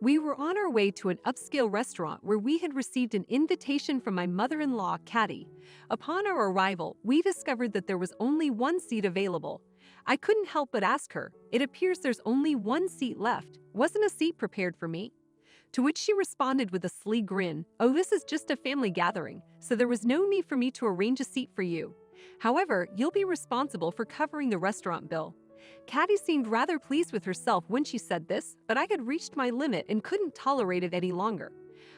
We were on our way to an upscale restaurant where we had received an invitation from my mother-in-law, Caddy. Upon our arrival, we discovered that there was only one seat available. I couldn't help but ask her, "It appears there's only one seat left. Wasn't a seat prepared for me?" To which she responded with a sly grin, "Oh, this is just a family gathering, so there was no need for me to arrange a seat for you. However, you'll be responsible for covering the restaurant bill." Caddy seemed rather pleased with herself when she said this, but I had reached my limit and couldn't tolerate it any longer.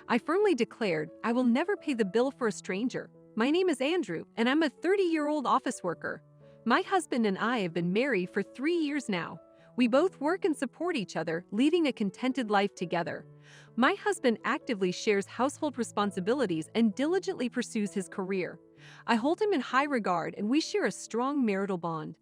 I firmly declared, "I will never pay the bill for a stranger. My name is Andrew, and I'm a 30-year-old office worker. My husband and I have been married for 3 years now. We both work and support each other, leading a contented life together. My husband actively shares household responsibilities and diligently pursues his career. I hold him in high regard and we share a strong marital bond.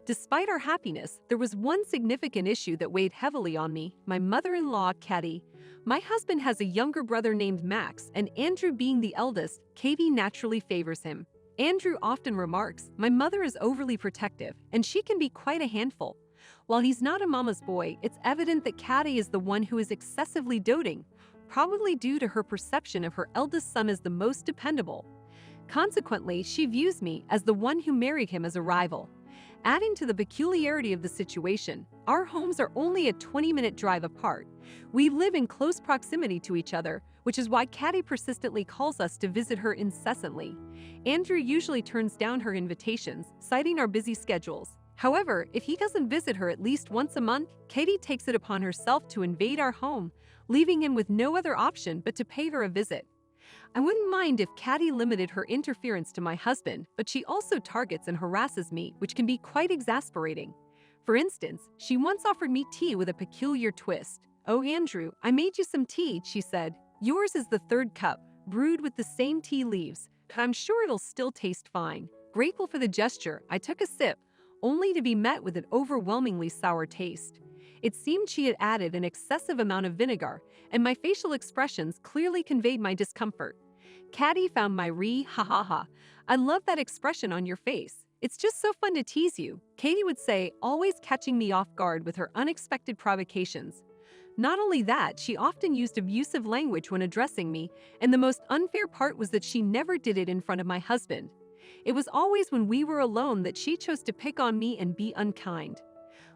Despite our happiness, there was one significant issue that weighed heavily on me, my mother-in-law, Katie. My husband has a younger brother named Max, and Andrew being the eldest, Katie naturally favors him. Andrew often remarks, "My mother is overly protective, and she can be quite a handful." While he's not a mama's boy, it's evident that Katie is the one who is excessively doting, probably due to her perception of her eldest son as the most dependable. Consequently, she views me as the one who married him as a rival. Adding to the peculiarity of the situation, our homes are only a 20-minute drive apart. We live in close proximity to each other, which is why Katie persistently calls us to visit her incessantly. Andrew usually turns down her invitations, citing our busy schedules. However, if he doesn't visit her at least once a month, Katie takes it upon herself to invade our home, leaving him with no other option but to pay her a visit. I wouldn't mind if Katie limited her interference to my husband, but she also targets and harasses me, which can be quite exasperating. For instance, she once offered me tea with a peculiar twist. "Oh, Andrew, I made you some tea," she said. "Yours is the third cup, brewed with the same tea leaves, but I'm sure it'll still taste fine." Grateful for the gesture, I took a sip, only to be met with an overwhelmingly sour taste. It seemed she had added an excessive amount of vinegar, and my facial expressions clearly conveyed my discomfort. Katie found my ha ha ha. "I love that expression on your face. It's just so fun to tease you," Katie would say, always catching me off guard with her unexpected provocations. Not only that, she often used abusive language when addressing me, and the most unfair part was that she never did it in front of my husband. It was always when we were alone that she chose to pick on me and be unkind.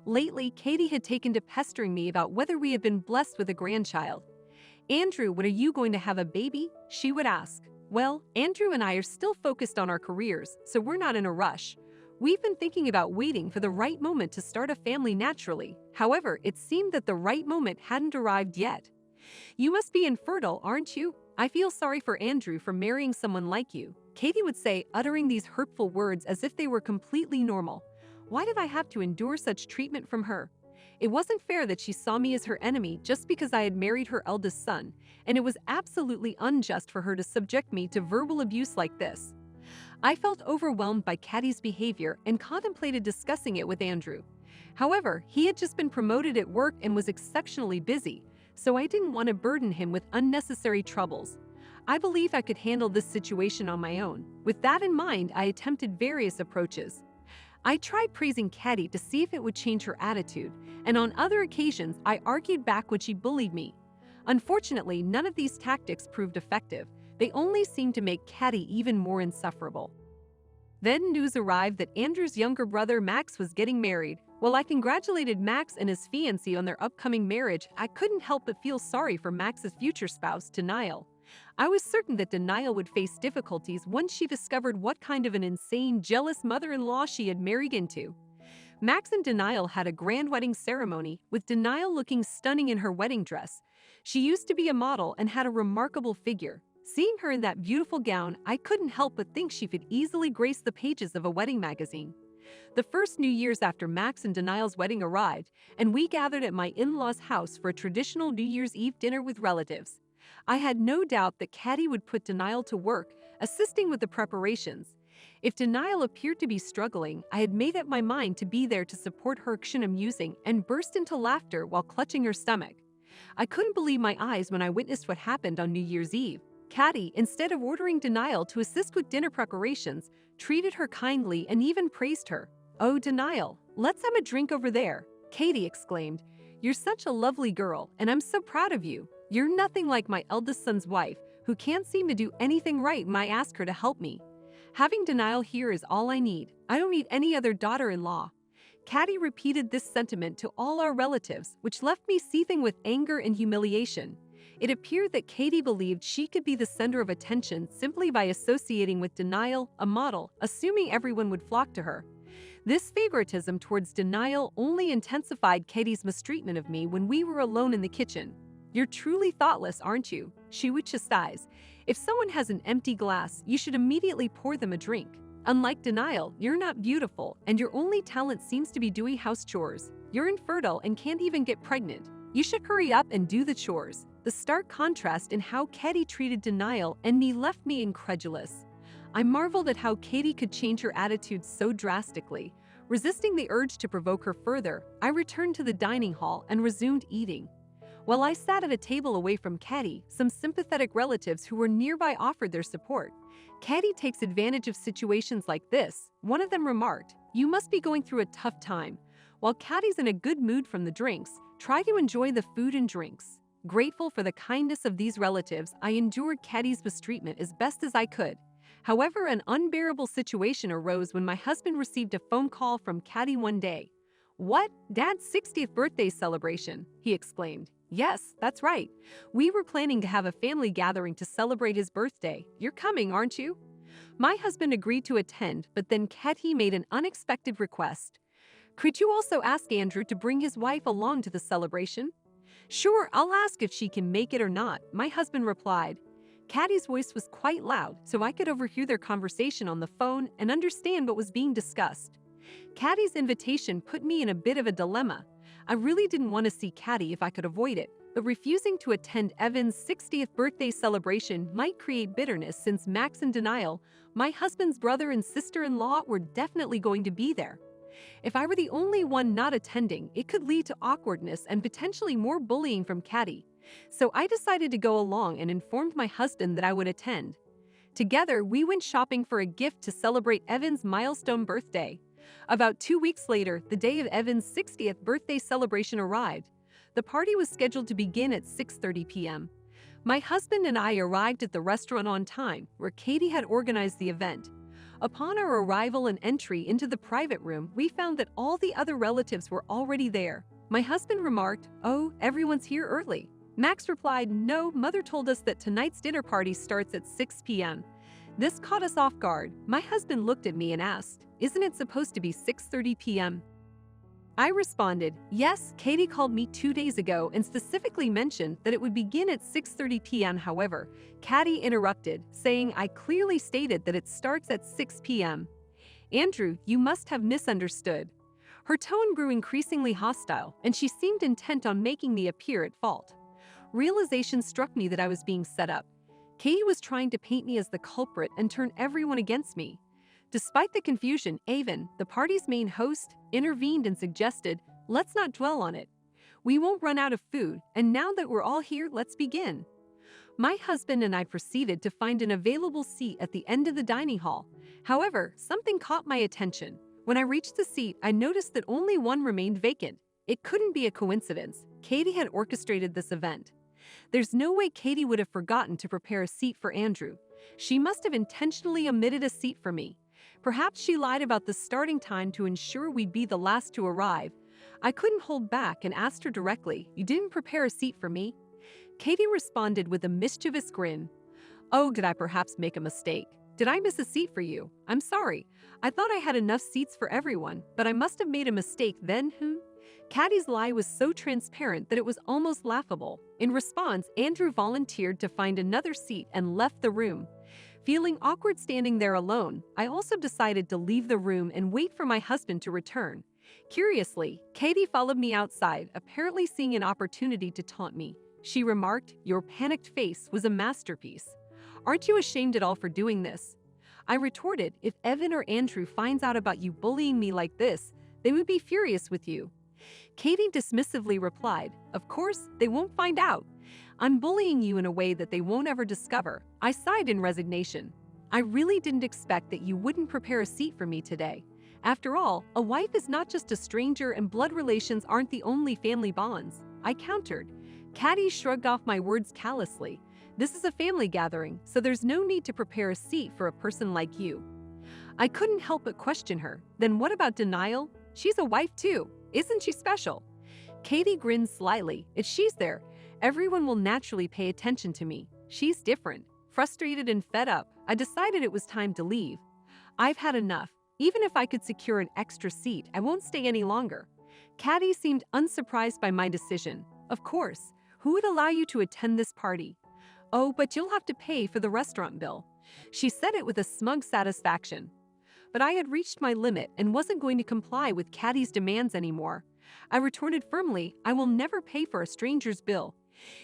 Lately, Katie had taken to pestering me about whether we had been blessed with a grandchild. "Andrew, when are you going to have a baby?" she would ask. Well, Andrew and I are still focused on our careers, so we're not in a rush. We've been thinking about waiting for the right moment to start a family naturally. However, it seemed that the right moment hadn't arrived yet. "You must be infertile, aren't you? I feel sorry for Andrew for marrying someone like you," Katie would say, uttering these hurtful words as if they were completely normal. Why did I have to endure such treatment from her? It wasn't fair that she saw me as her enemy just because I had married her eldest son, and it was absolutely unjust for her to subject me to verbal abuse like this. I felt overwhelmed by Katie's behavior and contemplated discussing it with Andrew. However, he had just been promoted at work and was exceptionally busy, so I didn't want to burden him with unnecessary troubles. I believed I could handle this situation on my own. With that in mind, I attempted various approaches. I tried praising Katie to see if it would change her attitude, and on other occasions I argued back when she bullied me. Unfortunately, none of these tactics proved effective. They only seemed to make Katie even more insufferable. Then news arrived that Andrew's younger brother Max was getting married. While I congratulated Max and his fiancée on their upcoming marriage, I couldn't help but feel sorry for Max's future spouse, Denial. I was certain that Denial would face difficulties once she discovered what kind of an insane, jealous mother-in-law she had married into. Max and Denial had a grand wedding ceremony, with Denial looking stunning in her wedding dress. She used to be a model and had a remarkable figure. Seeing her in that beautiful gown, I couldn't help but think she could easily grace the pages of a wedding magazine. The first New Year's after Max and Denial's wedding arrived, and we gathered at my in-laws' house for a traditional New Year's Eve dinner with relatives. I had no doubt that Katie would put Denial to work, assisting with the preparations. If Denial appeared to be struggling, I had made up my mind to be there to support her action amusing and burst into laughter while clutching her stomach. I couldn't believe my eyes when I witnessed what happened on New Year's Eve. Katie, instead of ordering Denial to assist with dinner preparations, treated her kindly and even praised her. "Oh, Denial, let's have a drink over there," Katie exclaimed. You're such a lovely girl, and I'm so proud of you. You're nothing like my eldest son's wife, who can't seem to do anything right when I ask her to help me. Having denial here is all I need. I don't need any other daughter-in-law." Caddy repeated this sentiment to all our relatives, which left me seething with anger and humiliation. It appeared that Katie believed she could be the center of attention simply by associating with Denial, a model, assuming everyone would flock to her. This favoritism towards Denial only intensified Katie's mistreatment of me when we were alone in the kitchen. "You're truly thoughtless, aren't you?" she would chastise. "If someone has an empty glass, you should immediately pour them a drink. Unlike Denial, you're not beautiful, and your only talent seems to be doing house chores. You're infertile and can't even get pregnant. You should hurry up and do the chores." The stark contrast in how Katie treated Denial and me left me incredulous. I marveled at how Katie could change her attitude so drastically. Resisting the urge to provoke her further, I returned to the dining hall and resumed eating. While I sat at a table away from Katie, some sympathetic relatives who were nearby offered their support. "Katie takes advantage of situations like this," one of them remarked. "You must be going through a tough time. While Katie's in a good mood from the drinks, try to enjoy the food and drinks." Grateful for the kindness of these relatives, I endured Katie's mistreatment as best as I could. However, an unbearable situation arose when my husband received a phone call from Katie one day. "What? Dad's 60th birthday celebration?" he exclaimed. "Yes, that's right. We were planning to have a family gathering to celebrate his birthday. You're coming, aren't you?" My husband agreed to attend, but then Katie made an unexpected request. "Could you also ask Andrew to bring his wife along to the celebration?" "Sure, I'll ask if she can make it or not," my husband replied. Katie's voice was quite loud, so I could overhear their conversation on the phone and understand what was being discussed. Katie's invitation put me in a bit of a dilemma. I really didn't want to see Katie if I could avoid it, but refusing to attend Evan's 60th birthday celebration might create bitterness since Max and Denial, my husband's brother and sister-in-law, were definitely going to be there. If I were the only one not attending, it could lead to awkwardness and potentially more bullying from Katie. So I decided to go along and informed my husband that I would attend. Together, we went shopping for a gift to celebrate Evan's milestone birthday. About 2 weeks later, the day of Evan's 60th birthday celebration arrived. The party was scheduled to begin at 6:30 p.m. My husband and I arrived at the restaurant on time, where Katie had organized the event. Upon our arrival and entry into the private room, we found that all the other relatives were already there. My husband remarked, "Oh, everyone's here early." Max replied, "No, Mother told us that tonight's dinner party starts at 6 p.m. This caught us off guard. My husband looked at me and asked, "Isn't it supposed to be 6:30 p.m.? I responded, "Yes, Katie called me 2 days ago and specifically mentioned that it would begin at 6:30 p.m. However, Katie interrupted, saying I clearly stated that it starts at 6 p.m. "Andrew, you must have misunderstood." Her tone grew increasingly hostile, and she seemed intent on making me appear at fault. Realization struck me that I was being set up. Katie was trying to paint me as the culprit and turn everyone against me. Despite the confusion, Avon, the party's main host, intervened and suggested, "Let's not dwell on it. We won't run out of food, and now that we're all here, let's begin." My husband and I proceeded to find an available seat at the end of the dining hall. However, something caught my attention. When I reached the seat, I noticed that only one remained vacant. It couldn't be a coincidence. Katie had orchestrated this event. There's no way Katie would have forgotten to prepare a seat for Andrew. She must have intentionally omitted a seat for me. Perhaps she lied about the starting time to ensure we'd be the last to arrive. I couldn't hold back and asked her directly, "You didn't prepare a seat for me?" Katie responded with a mischievous grin. "Oh, did I perhaps make a mistake? Did I miss a seat for you? I'm sorry. I thought I had enough seats for everyone, but I must have made a mistake then, Katie's lie was so transparent that it was almost laughable. In response, Andrew volunteered to find another seat and left the room. Feeling awkward standing there alone, I also decided to leave the room and wait for my husband to return. Curiously, Katie followed me outside, apparently seeing an opportunity to taunt me. She remarked, "Your panicked face was a masterpiece. Aren't you ashamed at all for doing this?" I retorted, "If Evan or Andrew finds out about you bullying me like this, they would be furious with you." Katie dismissively replied, "Of course, they won't find out. I'm bullying you in a way that they won't ever discover." I sighed in resignation. I really didn't expect that you wouldn't prepare a seat for me today. After all, a wife is not just a stranger and blood relations aren't the only family bonds, I countered. Caddy shrugged off my words callously. This is a family gathering, so there's no need to prepare a seat for a person like you. I couldn't help but question her. Then what about denial? She's a wife too. Isn't she special? Katie grinned slyly. If she's there, everyone will naturally pay attention to me. She's different. Frustrated and fed up, I decided it was time to leave. I've had enough. Even if I could secure an extra seat, I won't stay any longer. Caddy seemed unsurprised by my decision. Of course, who would allow you to attend this party? Oh, but you'll have to pay for the restaurant bill. She said it with a smug satisfaction. But I had reached my limit and wasn't going to comply with Caddy's demands anymore. I retorted firmly, I will never pay for a stranger's bill.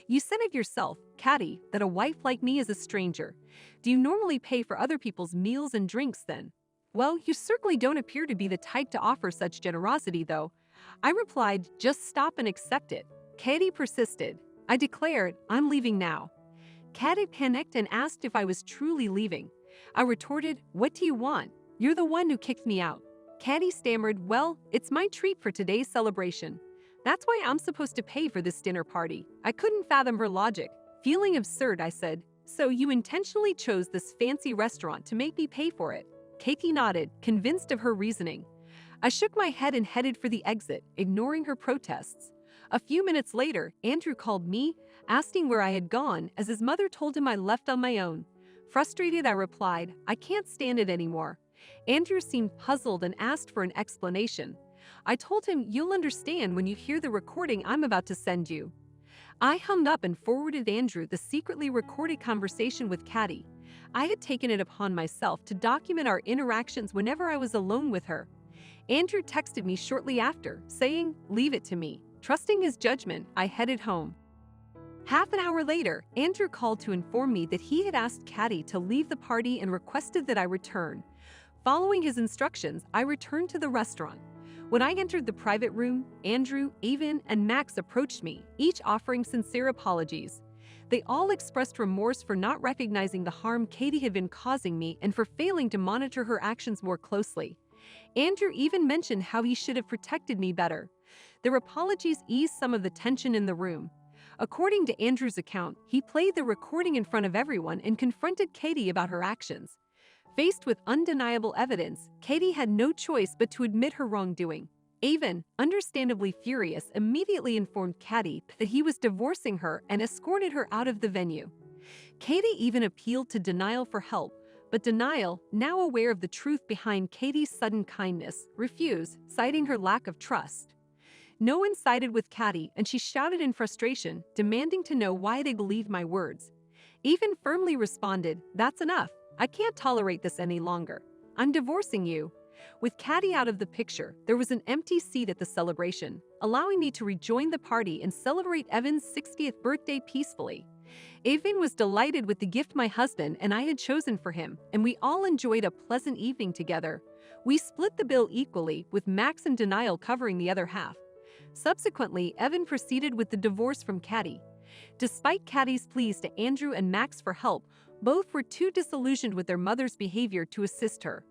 You said it yourself, Caddy, that a wife like me is a stranger. Do you normally pay for other people's meals and drinks then? Well, you certainly don't appear to be the type to offer such generosity, though. I replied, just stop and accept it. Caddy persisted. I declared, I'm leaving now. Caddy panicked and asked if I was truly leaving. I retorted, what do you want? You're the one who kicked me out. Caddy stammered, well, it's my treat for today's celebration. That's why I'm supposed to pay for this dinner party. I couldn't fathom her logic. Feeling absurd, I said, so you intentionally chose this fancy restaurant to make me pay for it? Katie nodded, convinced of her reasoning. I shook my head and headed for the exit, ignoring her protests. A few minutes later, Andrew called me, asking where I had gone, as his mother told him I left on my own. Frustrated, I replied, I can't stand it anymore. Andrew seemed puzzled and asked for an explanation. I told him, you'll understand when you hear the recording I'm about to send you. I hung up and forwarded Andrew the secretly recorded conversation with Caddy. I had taken it upon myself to document our interactions whenever I was alone with her. Andrew texted me shortly after, saying, leave it to me. Trusting his judgment, I headed home. Half an hour later, Andrew called to inform me that he had asked Caddy to leave the party and requested that I return. Following his instructions, I returned to the restaurant. When I entered the private room, Andrew, Avon, and Max approached me, each offering sincere apologies. They all expressed remorse for not recognizing the harm Katie had been causing me and for failing to monitor her actions more closely. Andrew even mentioned how he should have protected me better. Their apologies eased some of the tension in the room. According to Andrew's account, he played the recording in front of everyone and confronted Katie about her actions. Faced with undeniable evidence, Katie had no choice but to admit her wrongdoing. Avon, understandably furious, immediately informed Caddy that he was divorcing her and escorted her out of the venue. Katie even appealed to Denial for help, but Denial, now aware of the truth behind Katie's sudden kindness, refused, citing her lack of trust. No one sided with Caddy, and she shouted in frustration, demanding to know why they believed my words. Avon firmly responded, that's enough. I can't tolerate this any longer. I'm divorcing you. With Caddy out of the picture, there was an empty seat at the celebration, allowing me to rejoin the party and celebrate Evan's 60th birthday peacefully. Evan was delighted with the gift my husband and I had chosen for him, and we all enjoyed a pleasant evening together. We split the bill equally, with Max and Denial covering the other half. Subsequently, Evan proceeded with the divorce from Caddy. Despite Caddy's pleas to Andrew and Max for help, both were too disillusioned with their mother's behavior to assist her.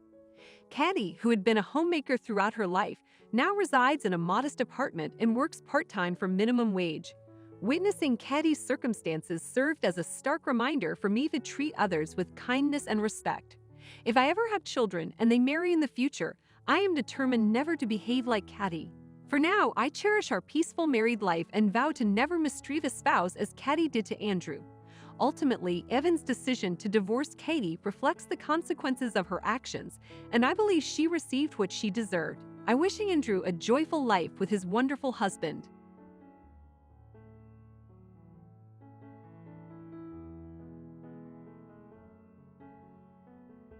Caddy, who had been a homemaker throughout her life, now resides in a modest apartment and works part-time for minimum wage. Witnessing Caddy's circumstances served as a stark reminder for me to treat others with kindness and respect. If I ever have children and they marry in the future, I am determined never to behave like Caddy. For now, I cherish our peaceful married life and vow to never mistreat a spouse as Caddy did to Andrew. Ultimately, Evan's decision to divorce Katie reflects the consequences of her actions, and I believe she received what she deserved. I wish Andrew a joyful life with his wonderful husband.